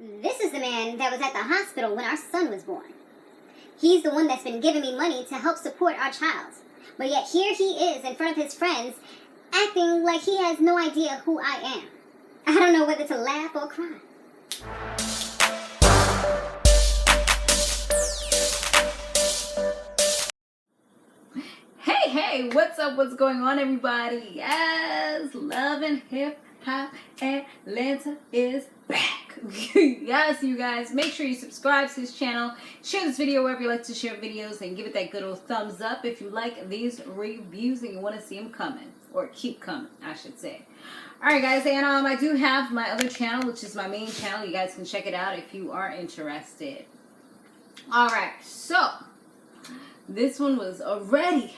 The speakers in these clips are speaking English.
This is the man that was at the hospital when our son was born. He's the one that's been giving me money to help support our child. But yet here he is in front of his friends, acting like he has no idea who I am. I don't know whether to laugh or cry. Hey, what's up? What's going on, everybody? Yes, Love and Hip Hop Atlanta is back. Yes, you guys, make sure you subscribe to this channel, share this video wherever you like to share videos, and give it that good old thumbs up if you like these reviews and you want to see them coming, or keep coming, I should say. Alright guys, and I do have my other channel, which is my main channel. You guys can check it out if you are interested. Alright, so this one was already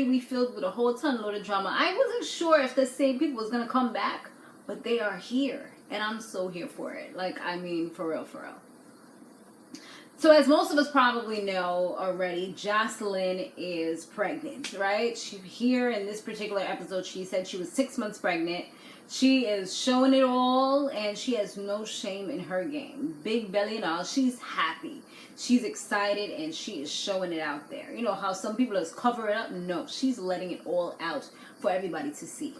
we filled with a whole ton load of drama. I wasn't sure if the same people was going to come back, but they are here. And I'm so here for it. Like, I mean, for real, for real. So as most of us probably know already, Joseline is pregnant, right? Here in this particular episode, she said she was 6 months pregnant. She is showing it all, and she has no shame in her game. Big belly and all. She's happy. She's excited, and she is showing it out there. You know how some people just cover it up? No, she's letting it all out for everybody to see.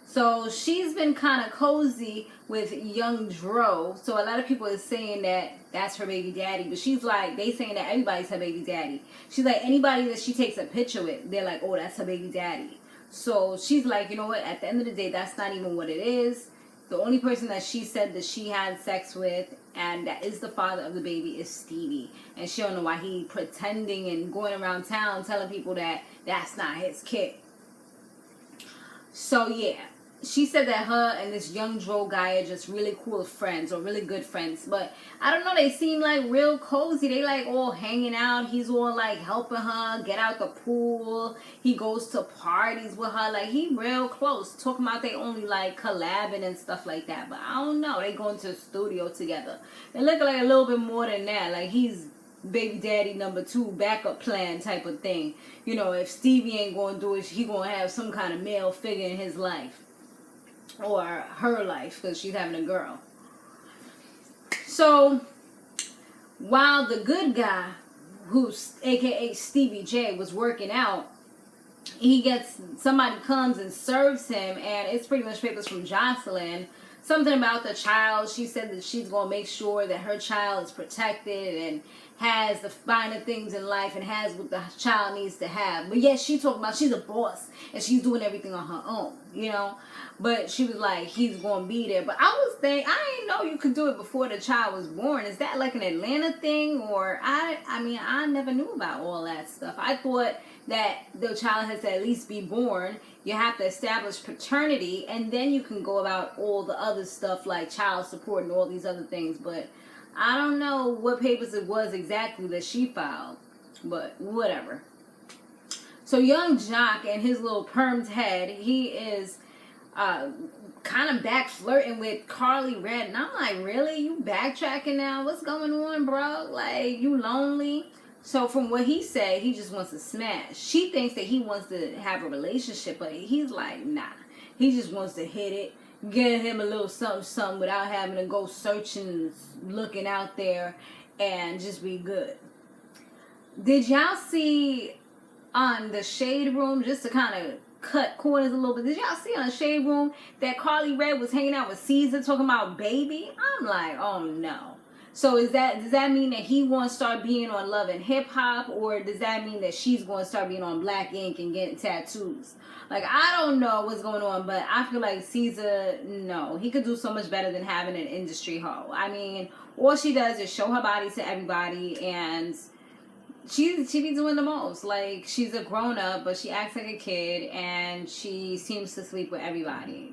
So she's been kind of cozy with Young Dro. So a lot of people are saying that that's her baby daddy. But she's like, they saying that everybody's her baby daddy. She's like, anybody that she takes a picture with, they're like, oh, that's her baby daddy. So she's like, you know what? At the end of the day, that's not even what it is. The only person that she said that she had sex with and that is the father of the baby is Stevie. And she don't know why he pretending and going around town telling people that that's not his kid. So yeah. She said that her and this Young Dro guy are just really cool friends or really good friends. But I don't know, they seem like real cozy. They like all hanging out. He's all like helping her get out the pool. He goes to parties with her. Like he real close. Talking about they only like collabing and stuff like that. But I don't know. They going to the studio together. They look like a little bit more than that. Like he's baby daddy number 2 backup plan type of thing. You know, if Stevie ain't going to do it, he going to have some kind of male figure in his life. Or her life, because she's having a girl. So while the good guy, who's aka Stevie J, was working out, somebody comes and serves him, and it's pretty much papers from Joseline. Something about the child. She said that she's going to make sure that her child is protected and has the finer things in life and has what the child needs to have. But yet she talking about she's a boss and she's doing everything on her own, you know. But she was like, he's going to be there. But I was thinking, I didn't know you could do it before the child was born. Is that like an Atlanta thing? Or I mean, I never knew about all that stuff. I thought that the child has to at least be born. You have to establish paternity, and then you can go about all the other stuff like child support and all these other things. But I don't know what papers it was exactly that she filed, but whatever. So Young Jock and his little permed head, he is kind of back flirting with Carly Red. And I'm like, really? You backtracking now? What's going on, bro? Like, you lonely? So from what he said, he just wants to smash. She thinks that he wants to have a relationship, but he's like, nah. He just wants to hit it, get him a little something, something without having to go searching, looking out there, and just be good. Did y'all see on the Shade Room, just to kind of cut corners a little bit, did y'all see on the Shade Room that Carly Red was hanging out with Caesar talking about baby? I'm like, oh no. So does that mean that he wants to start being on Love and Hip Hop, or does that mean that she's going to start being on Black Ink and getting tattoos? Like, I don't know what's going on, but I feel like Caesar, no, he could do so much better than having an industry hoe. I mean, all she does is show her body to everybody, and she be doing the most. Like, she's a grown up, but she acts like a kid, and she seems to sleep with everybody.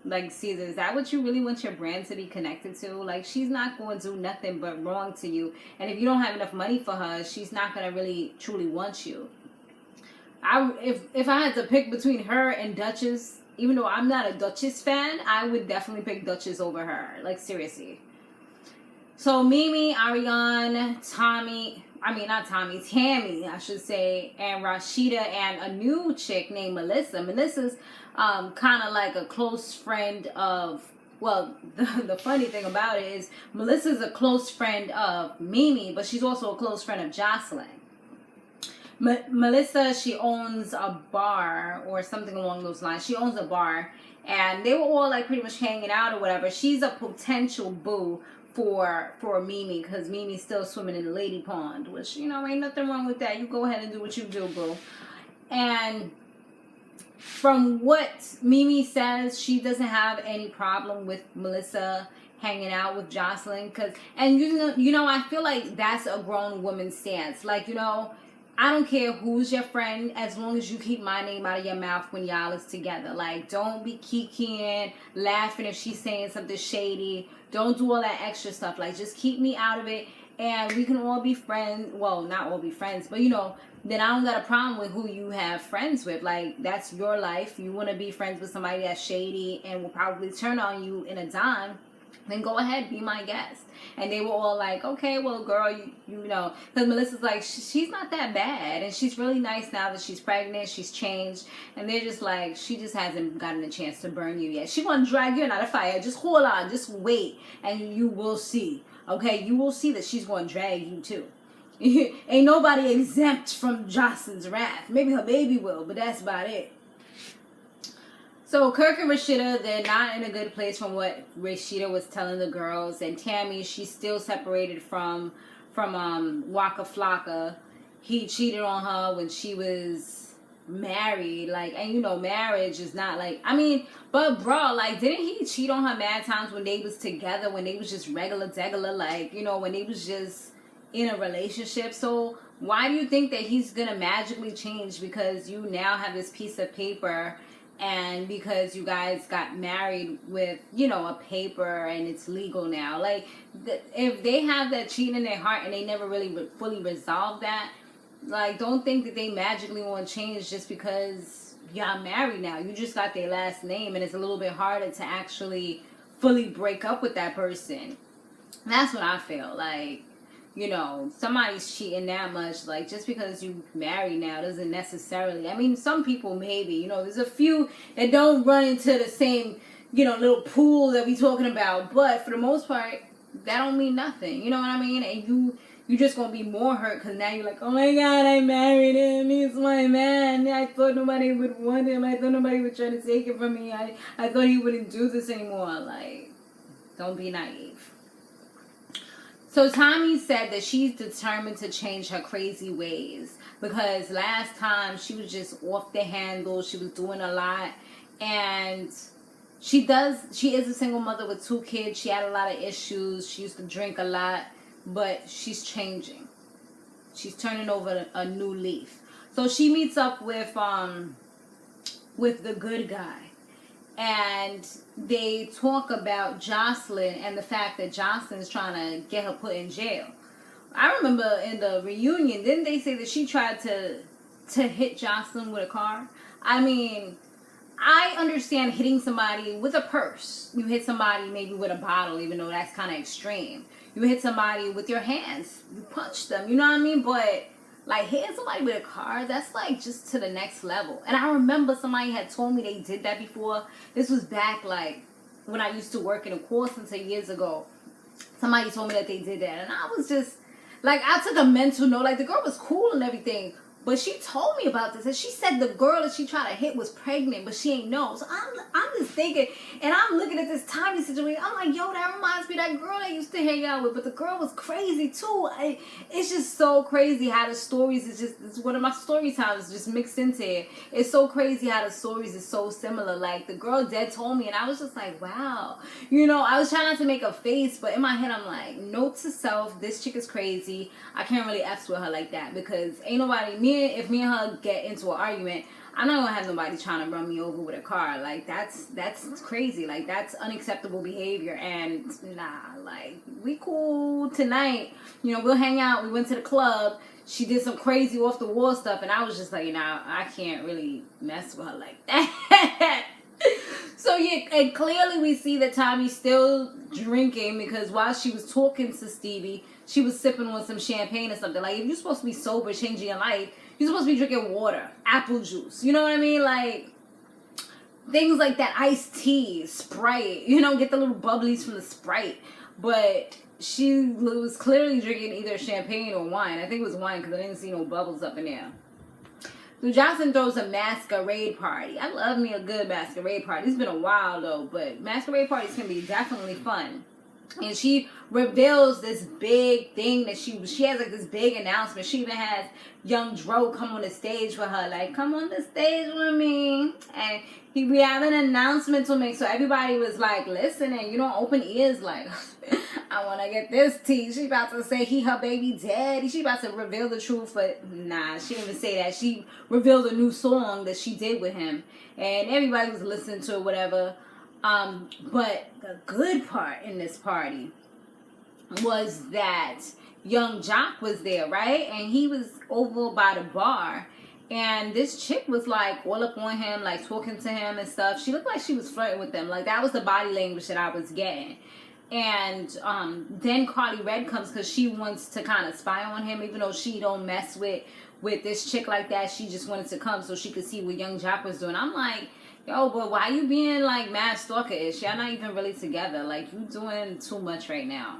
Like, Caesar, is that what you really want your brand to be connected to? Like, she's not going to do nothing but wrong to you. And if you don't have enough money for her, she's not going to really, truly want you. If I had to pick between her and Duchess, even though I'm not a Duchess fan, I would definitely pick Duchess over her. Like, seriously. So, Mimi, Ariane, Tammy, I should say, and Rashida, and a new chick named Melissa. Melissa's kind of like a close friend of well, the funny thing about it is Melissa's a close friend of Mimi, but she's also a close friend of Joseline. Melissa, she owns a bar or something along those lines. She owns a bar, and they were all like pretty much hanging out or whatever. She's a potential boo for Mimi, because Mimi's still swimming in the lady pond, which, you know, ain't nothing wrong with that. You go ahead and do what you do, boo. And from what Mimi says, she doesn't have any problem with Melissa hanging out with Joseline, and you know, I feel like that's a grown woman's stance. Like, you know, I don't care who's your friend, as long as you keep my name out of your mouth when y'all is together. Like, don't be kikiing, laughing if she's saying something shady. Don't do all that extra stuff. Like, just keep me out of it, and we can all be friends. Well, not all be friends, but, you know, then I don't got a problem with who you have friends with. Like, that's your life. You want to be friends with somebody that's shady and will probably turn on you in a dime, then go ahead, be my guest. And they were all like, okay, well, girl, you know, because Melissa's like, she's not that bad, and she's really nice now that she's pregnant, she's changed, and they're just like, she just hasn't gotten a chance to burn you yet. She gonna drag you out of fire. Just hold on, just wait, and you will see. Okay, you will see that she's gonna drag you too. Ain't nobody exempt from Joseline's wrath. Maybe her baby will, but that's about it. So Kirk and Rashida, they're not in a good place from what Rashida was telling the girls. And Tammy, she's still separated from Waka Flocka. He cheated on her when she was married. Like, and you know, marriage is not like, I mean, but bro, like, didn't he cheat on her mad times when they was together, when they was just regular, like, you know, when they was just in a relationship? So why do you think that he's gonna magically change because you now have this piece of paper, and because you guys got married with, you know, a paper and it's legal now? Like, if they have that cheating in their heart and they never really fully resolve that, like, don't think that they magically want to change just because y'all married now. You just got their last name, and it's a little bit harder to actually fully break up with that person. That's what I feel like. You know, somebody's cheating that much, like, just because you married now doesn't necessarily, I mean, some people maybe, you know, there's a few that don't run into the same, you know, little pool that we talking about, but for the most part, that don't mean nothing, you know what I mean? And you just gonna be more hurt because now you're like, oh my God, I married him, he's my man, I thought nobody would want him, I thought nobody would try to take it from me, I thought he wouldn't do this anymore. Like, don't be naive. So Tommy said that she's determined to change her crazy ways, because last time she was just off the handle. She was doing a lot, and she is a single mother with 2 kids. She had a lot of issues. She used to drink a lot, but she's changing. She's turning over a new leaf. So she meets up with the good guy. And they talk about Joseline and the fact that Joseline's trying to get her put in jail. I remember in the reunion, didn't they say that she tried to hit Joseline with a car? I mean, I understand hitting somebody with a purse. You hit somebody maybe with a bottle, even though that's kind of extreme. You hit somebody with your hands. You punch them, you know what I mean? But like, hitting somebody with a car, that's like just to the next level. And I remember somebody had told me they did that before. This was back like when I used to work in a call center years ago. Somebody told me that they did that. And I was just like, I took a mental note. Like, the girl was cool and everything, but she told me about this. And she said the girl that she tried to hit was pregnant, but she ain't know. So I'm just thinking, and I'm looking at this Tommy situation. I'm like, yo, that reminds me of that girl I used to hang out with. But the girl was crazy too. It's just so crazy how the stories it's one of my story times just mixed into it. It's so crazy how the stories is so similar. Like, the girl dead told me, and I was just like, wow. You know, I was trying not to make a face, but in my head I'm like, note to self, this chick is crazy. I can't really F with her like that, because ain't nobody, if me and her get into an argument, I'm not gonna have nobody trying to run me over with a car. Like, that's crazy. Like, that's unacceptable behavior. And nah, like, we cool tonight. You know, we'll hang out. We went to the club. She did some crazy off the wall stuff, and I was just like, you know, I can't really mess with her like that. So yeah, and clearly we see that Tommy's still drinking, because while she was talking to Stevie, she was sipping on some champagne or something. Like, if you're supposed to be sober, changing your life, you're supposed to be drinking water, apple juice. You know what I mean? Like, things like that, iced tea, Sprite, you know, get the little bubblies from the Sprite. But she was clearly drinking either champagne or wine. I think it was wine because I didn't see no bubbles up in there. So Joseline throws a masquerade party. I love me a good masquerade party. It's been a while though, but masquerade parties can be definitely fun. And she reveals this big thing that she has like this big announcement. She even has Young Dro come on the stage with her, like, come on the stage with me. And we have an announcement to make. So everybody was like listening, you know, open ears, like, I want to get this tea. She about to say her baby daddy. She about to reveal the truth, but nah, she didn't even say that. She revealed a new song that she did with him. And everybody was listening to it, whatever. But the good part in this party was that Young Jock was there, right? And he was over by the bar. And this chick was like all up on him, like talking to him and stuff. She looked like she was flirting with them. Like that was the body language that I was getting. And then Carly Red comes because she wants to kind of spy on him, even though she don't mess with this chick like that. She just wanted to come so she could see what Young Jock was doing. I'm like, yo, but why you being like mad stalker-ish? Y'all not even really together. Like, you doing too much right now.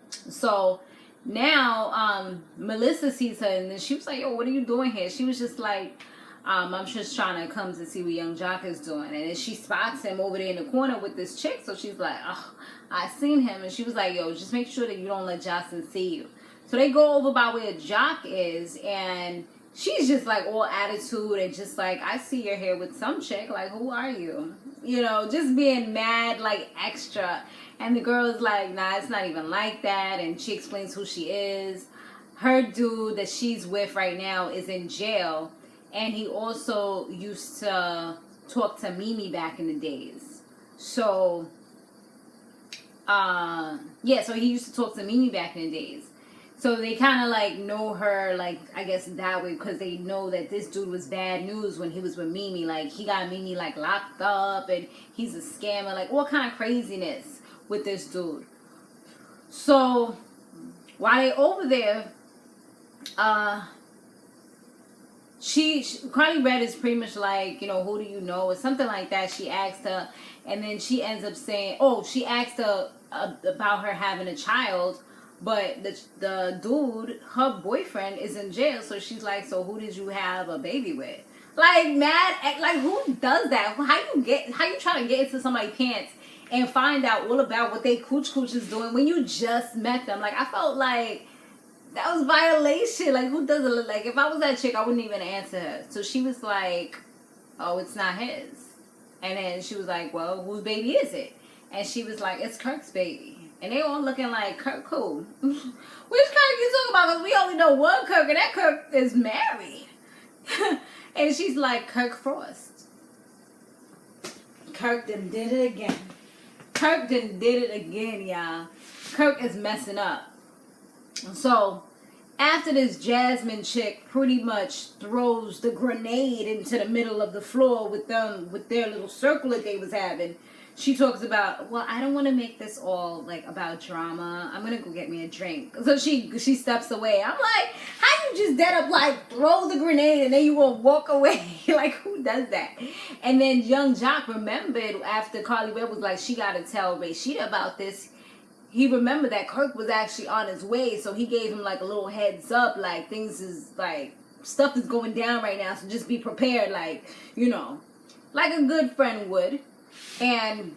So now Melissa sees her and then she was like, yo, what are you doing here? She was just like, I'm just trying to come to see what Young Jock is doing. And then she spots him over there in the corner with this chick. So she's like, oh, I seen him. And she was like, yo, just make sure that you don't let Joseline see you. So they go over by where Jock is, and she's just like all attitude and just like, I see you're here with some chick. Like, who are you? You know, just being mad, like extra. And the girl is like, nah, it's not even like that. And she explains who she is. Her dude that she's with right now is in jail. And he also used to talk to Mimi back in the days. So, yeah, so he used to talk to Mimi back in the days. So they kind of like know her, like, I guess that way, because they know that this dude was bad news when he was with Mimi. Like, he got Mimi like locked up and he's a scammer, like all kind of craziness with this dude. So while they over there, Carly Red is pretty much like, you know, who do you know or something like that. She asked her, and then she ends up saying, oh, she asked her about her having a child. But the dude, her boyfriend, is in jail. So she's like, so who did you have a baby with? Like, mad, like, who does that? How you trying to get into somebody's pants and find out all about what they cooch is doing when you just met them? Like, I felt like that was violation. Like, who does it? Like, if I was that chick, I wouldn't even answer her. So she was like, oh, it's not his. And then she was like, well, whose baby is it? And she was like, it's Kirk's baby. And they all looking like, Kirk who? Which Kirk you talking about? Because we only know one Kirk, and that Kirk is married. And she's like, Kirk Forst. Kirk done did it again. Kirk done did it again, y'all. Kirk is messing up. So, after this Jasmine chick pretty much throws the grenade into the middle of the floor with their little circle that they was having, she talks about, well, I don't want to make this all like about drama. I'm gonna go get me a drink. So she steps away. I'm like, how you just dead up like throw the grenade and then you will walk away? Like, who does that? And then Young Jock remembered after Carly Red was like, she gotta tell Rashida about this. He remembered that Kirk was actually on his way, so he gave him like a little heads up, like things is like stuff is going down right now, so just be prepared, like, you know, like a good friend would. And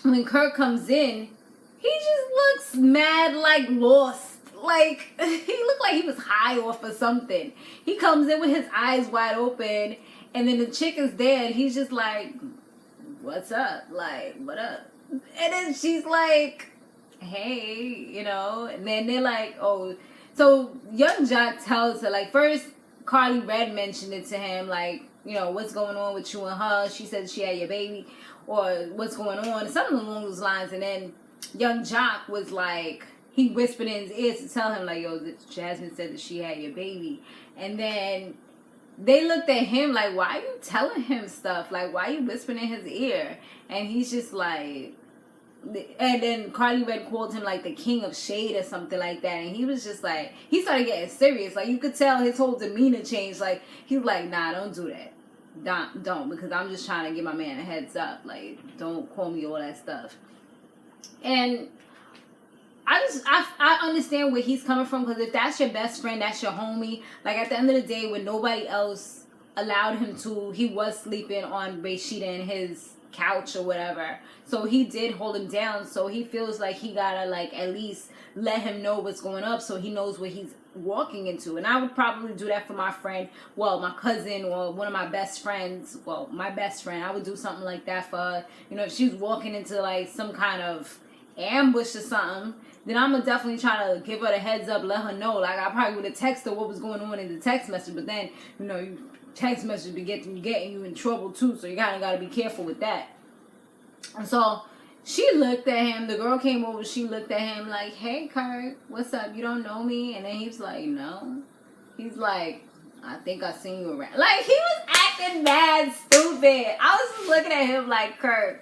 when Kirk comes in, he just looks mad, like lost. Like, he looked like he was high off of something. He comes in with his eyes wide open, and then the chick is there, and he's just like, what's up? Like, what up? And then she's like, hey, you know, and then they're like, oh. So Young Jock tells her, like, first Carly Red mentioned it to him, like, you know, what's going on with you and her? She said she had your baby. Or what's going on, something along those lines. And then Young Jock was like, he whispered in his ear to tell him, like, yo, Jasmine said that she had your baby. And then they looked at him like, why are you telling him stuff? Like, why are you whispering in his ear? And he's just like, and then Carly Red called him like the king of shade or something like that. And he was just like, he started getting serious. Like, you could tell his whole demeanor changed. Like, he was like, nah, don't do that. don't, because I'm just trying to give my man a heads up. Like, don't call me all that stuff. And I understand where he's coming from, because if that's your best friend, that's your homie. Like, at the end of the day, when nobody else allowed him to, he was sleeping on Rashida and his couch or whatever. So he did hold him down. So he feels like he gotta, like, at least let him know what's going up so he knows what he's walking into. And I would probably do that for my friend, well, my cousin, or one of my best friends. Well, my best friend, I would do something like that for her. You know, if she was walking into, like, some kind of ambush or something, then I'm gonna definitely try to give her the heads up, let her know. Like, I probably would have texted her what was going on in the text message, but then, you know, text message be getting you in trouble too, so you kind of got to be careful with that. And so she looked at him, the girl came over, she looked at him like, hey Kurt, what's up, you don't know me? And then he was like, no. He's like, I think I seen you around. Like, he was acting mad stupid. I was just looking at him like, Kurt,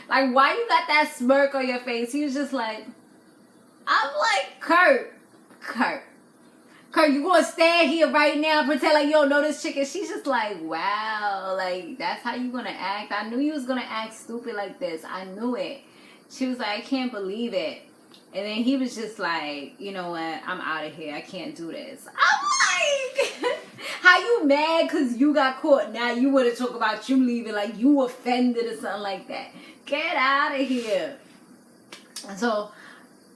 like, why you got that smirk on your face? He was just like, I'm like, Kurt, you gonna stand here right now and pretend like you don't know this chick? And she's just like, wow, like, that's how you gonna act? I knew you was gonna act stupid like this. I knew it. She was like, I can't believe it. And then he was just like, you know what? I'm out of here. I can't do this. I'm like, how you mad because you got caught? Now you want to talk about you leaving, like you offended or something like that. Get out of here. And so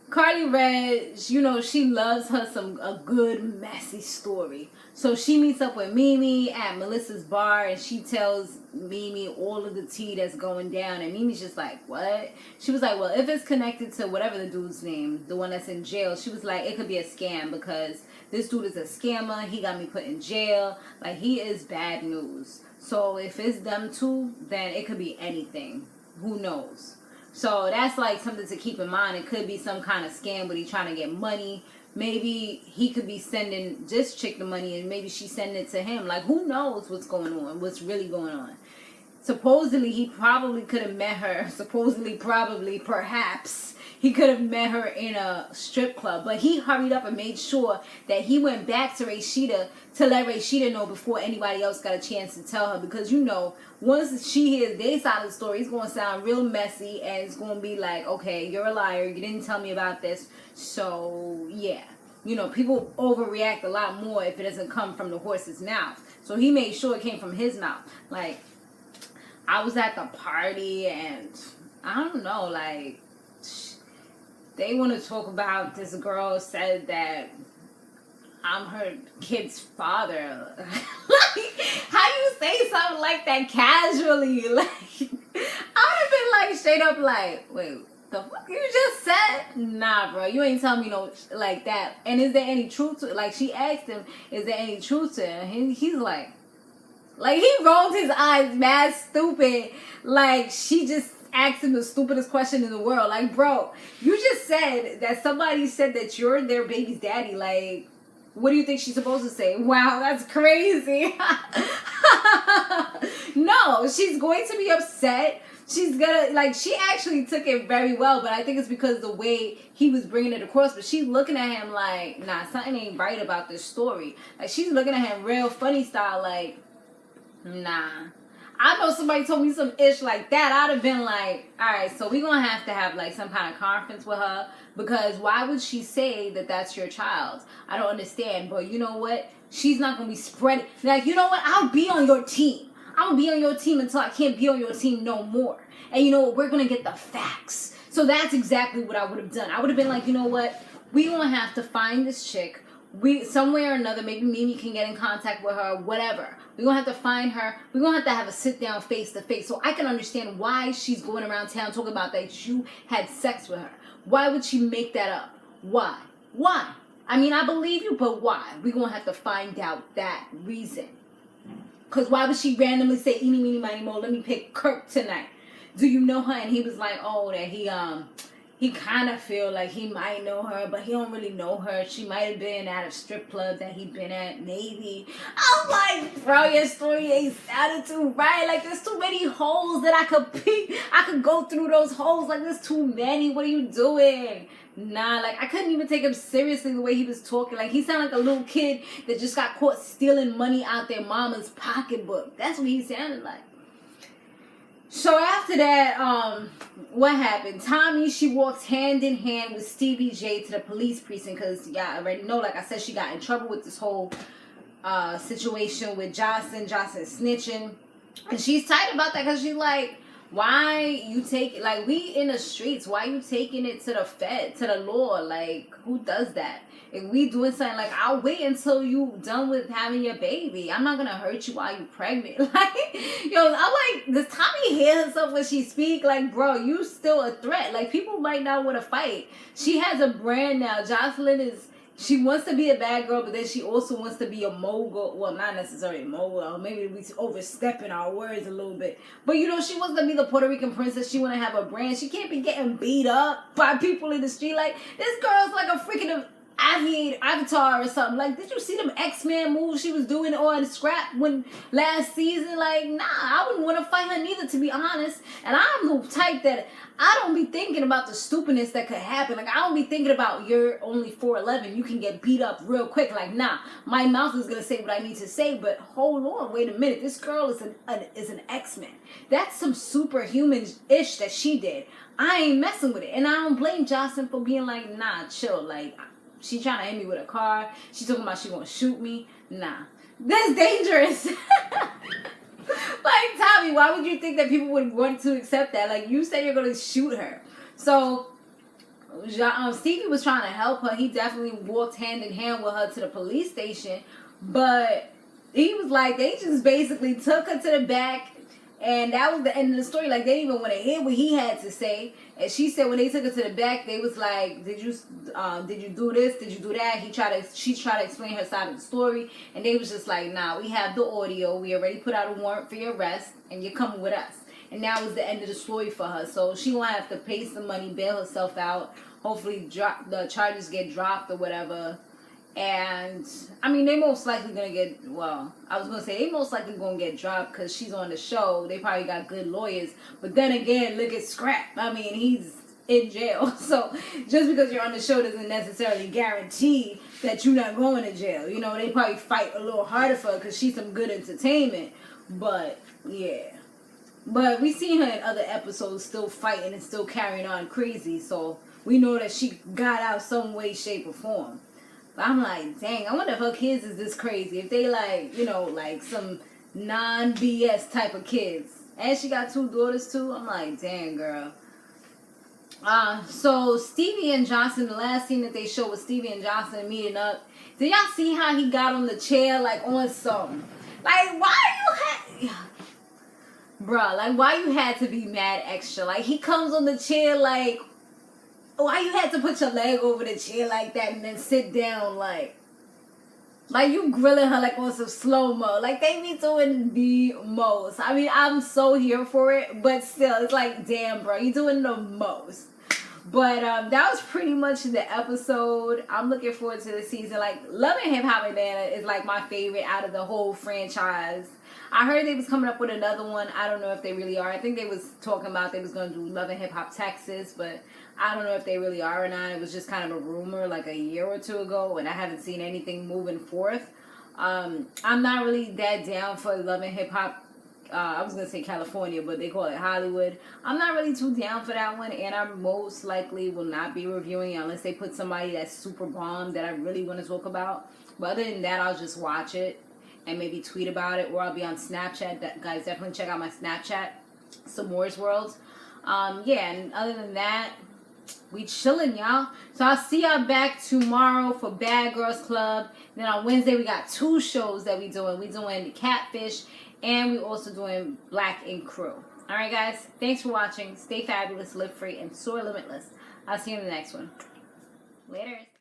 Carly Red, you know, she loves her a good messy story. So she meets up with Mimi at Melissa's bar, and she tells Mimi all of the tea that's going down. And Mimi's just like, what? She was like, well, if it's connected to whatever the dude's name, the one that's in jail, she was like, it could be a scam because this dude is a scammer. He got me put in jail. Like, he is bad news. So if it's them two, then it could be anything. Who knows? So that's like something to keep in mind. It could be some kind of scam, but he's trying to get money. Maybe he could be sending this chick the money, and maybe she's sending it to him. Like, who knows what's going on, what's really going on. Supposedly, he probably could have met her. Perhaps, he could have met her in a strip club. But he hurried up and made sure that he went back to Rashida to let Rashida know before anybody else got a chance to tell her. Because, you know, once she hears their side of the story, it's going to sound real messy. And it's going to be like, okay, you're a liar. You didn't tell me about this. So, yeah. You know, people overreact a lot more if it doesn't come from the horse's mouth. So he made sure it came from his mouth. Like, I was at the party and I don't know, like, they want to talk about this girl said that I'm her kid's father. Like, how you say something like that casually? Like, I would have been like straight up like, wait, the fuck you just said? Nah, bro, you ain't telling me no like that. And is there any truth to it? Like, she asked him, is there any truth to it? And he's like he rolled his eyes mad stupid. Like, she just asked him the stupidest question in the world. Like, bro, you just said that somebody said that you're their baby's daddy. Like, what do you think she's supposed to say? Wow, that's crazy. No, she's going to be upset. She's gonna, like, she actually took it very well, but I think it's because the way he was bringing it across. But she's looking at him like, nah, something ain't right about this story. Like, she's looking at him real funny style, like, nah. I know somebody told me some ish like that, I'd have been like, alright, so we're going to have like some kind of conference with her, because why would she say that that's your child? I don't understand, but you know what? She's not going to be spreading, like, you know what? I'll be on your team. I'm going to be on your team until I can't be on your team no more. And you know what? We're going to get the facts. So that's exactly what I would have done. I would have been like, you know what? We're going to have to find this chick. Somewhere or another, maybe Mimi can get in contact with her, whatever. We're going to have to find her. We're going to have a sit down face to face so I can understand why she's going around town talking about that you had sex with her. Why would she make that up? Why? I mean, I believe you, but why? We're going to have to find out that reason. Because why would she randomly say, eeny, meeny, miny, mo, let me pick Kirk tonight? Do you know her? And he was like, oh, that he kind of feel like he might know her, but he don't really know her. She might have been at a strip club that he been at, maybe. I'm like, bro, your story ain't sounding too right. Like, there's too many holes that I could peek. I could go through those holes. Like, there's too many. What are you doing? nah, like, I couldn't even take him seriously the way he was talking. Like, he sounded like a little kid that just got caught stealing money out their mama's pocketbook. That's what he sounded like. So after that, what happened? Tommy, she walks hand in hand with Stevie J to the police precinct because y'all already know, like I said, she got in trouble with this whole situation with Joseline snitching. And she's tight about that because she's like, why you take, like, we in the streets, why you taking it to the Fed, to the law? Like, who does that? If we doing something, like, I'll wait until you done with having your baby. I'm not gonna hurt you while you pregnant. Like, yo, I'm like, does Tommy hear herself when she speak? Like, bro, you still a threat. Like, people might not want to fight. She has a brand now. Joseline is, she wants to be a bad girl, but then she also wants to be a mogul. Well, not necessarily a mogul. Maybe we overstepping our words a little bit. But, you know, she wants to be the Puerto Rican princess. She want to have a brand. She can't be getting beat up by people in the street. Like, this girl's like a freaking Avatar or something. Like, did you see them X-Men moves she was doing on Scrap when last season? Like, nah, I wouldn't want to fight her neither, to be honest. And I'm the type that I don't be thinking about the stupidness that could happen. Like, I don't be thinking about you're only 4'11", you can get beat up real quick. Like, nah, my mouth is gonna say what I need to say, but hold on, wait a minute. This girl is an X-Men. That's some superhuman-ish that she did. I ain't messing with it. And I don't blame Joseline for being like, nah, chill. Like, she trying to hit me with a car. She talking about she gonna shoot me. Nah, that's dangerous. Like, Tommy, why would you think that people would want to accept that? Like, you said you're gonna shoot her. So, Stevie was trying to help her. He definitely walked hand in hand with her to the police station. But he was like, they just basically took her to the back. And that was the end of the story. Like, they didn't even want to hear what he had to say. And she said when they took her to the back, they was like, did you do this? Did you do that? She tried to explain her side of the story. And they was just like, nah, we have the audio. We already put out a warrant for your arrest. And you're coming with us. And that was the end of the story for her. So she won't have to pay some money, bail herself out. Hopefully the charges get dropped or whatever. And, I mean, they most likely gonna get, well, I was gonna say they most likely gonna get dropped because she's on the show. They probably got good lawyers. But then again, look at Scrap. I mean, he's in jail. So, just because you're on the show doesn't necessarily guarantee that you're not going to jail. You know, they probably fight a little harder for her because she's some good entertainment. But, yeah. But we seen her in other episodes still fighting and still carrying on crazy. So, we know that she got out some way, shape, or form. But I'm like, dang, I wonder if her kids is this crazy. If they like, you know, like some non-BS type of kids. And she got 2 daughters too. I'm like, dang, girl. So Stevie and Joseline, the last scene that they showed was Stevie and Joseline meeting up. Did y'all see how he got on the chair like on some? Like, why you had... Bruh, like, why you had to be mad extra? Like, he comes on the chair like... Why you had to put your leg over the chair like that and then sit down like you grilling her like on some slow-mo. Like, they be doing the most. I mean, I'm so here for it, but still, it's like, damn, bro, you doing the most. But that was pretty much the episode. I'm looking forward to the season. Like, Love and Hip Hop Atlanta is like my favorite out of the whole franchise. I heard they was coming up with another one. I don't know if they really are. I think they was talking about they was going to do Love and Hip Hop Texas, but I don't know if they really are or not. It was just kind of a rumor like a year or 2 ago, and I haven't seen anything moving forth. I'm not really that down for Love and Hip Hop. I was going to say California, but they call it Hollywood. I'm not really too down for that one, and I most likely will not be reviewing it unless they put somebody that's super bomb that I really want to talk about. But other than that, I'll just watch it and maybe tweet about it, or I'll be on Snapchat. Guys, definitely check out my Snapchat, Samore's World. Yeah, and other than that, we chilling, y'all. So I'll see y'all back tomorrow for Bad Girls Club. Then on Wednesday, we got 2 shows that we doing. We doing Catfish, and we also doing Black Ink Crew. All right, guys. Thanks for watching. Stay fabulous, live free, and soar limitless. I'll see you in the next one. Later.